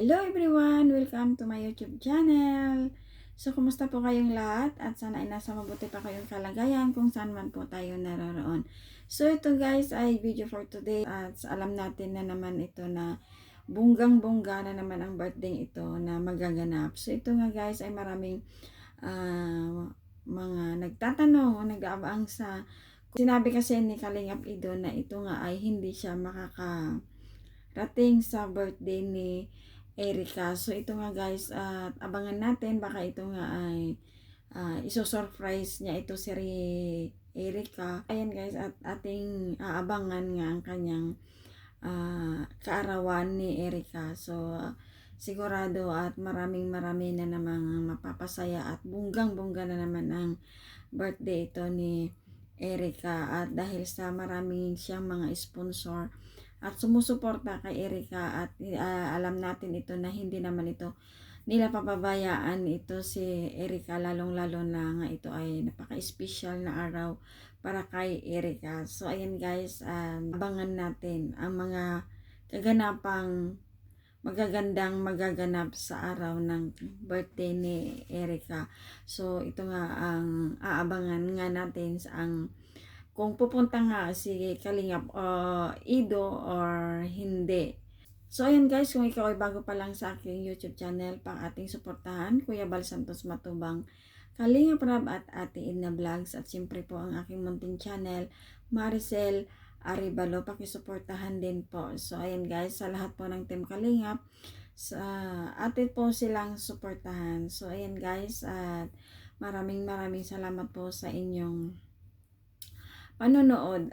Hello everyone! Welcome to my YouTube channel! So, kumusta po kayong lahat? At sana ay nasa mabuti pa kayong kalagayan kung saan man po tayo naroroon. So, ito guys ay video for today. At alam natin na naman ito na bunggang-bungga na naman ang birthday ito na magaganap. So, ito nga guys ay maraming mga nagtatanong o nag-aabang sa... Sinabi kasi ni Kalingap Ido na ito nga ay hindi siya makakarating sa birthday ni Erica. So ito nga guys, at abangan natin baka ito nga ay iso-surprise niya ito si Erica. Ayan guys, at ating aabangan nga ang kanyang kaarawan ni Erica. So sigurado at marami na namang mapapasaya at bunggang-bungga na naman ang birthday ito ni Erica. At dahil sa maraming siyang mga sponsor at sumusuporta kay Erica at alam natin ito na hindi naman ito nila papabayaan ito si Erica, lalong-lalo na nga ito ay napaka-special na araw para kay Erica. So ayan guys, abangan natin ang mga kaganapang magaganap sa araw ng birthday ni Erica. So ito nga ang aabangan nga natin sa kung pupunta nga si Kalingap Ido or hindi. So ayan guys, kung ikaw ay bago pa lang sa aking YouTube channel, pang ating suportahan, Kuya Bal Santos Matubang, Kalingap Rab at Ate Edna Vlogs, at siyempre po ang aking munting channel, Maricel Aribalo, pakisuportahan din po. So ayan guys, sa lahat po ng Team Kalingap, sa atin po silang suportahan. So ayan guys, at maraming salamat po sa inyong panonood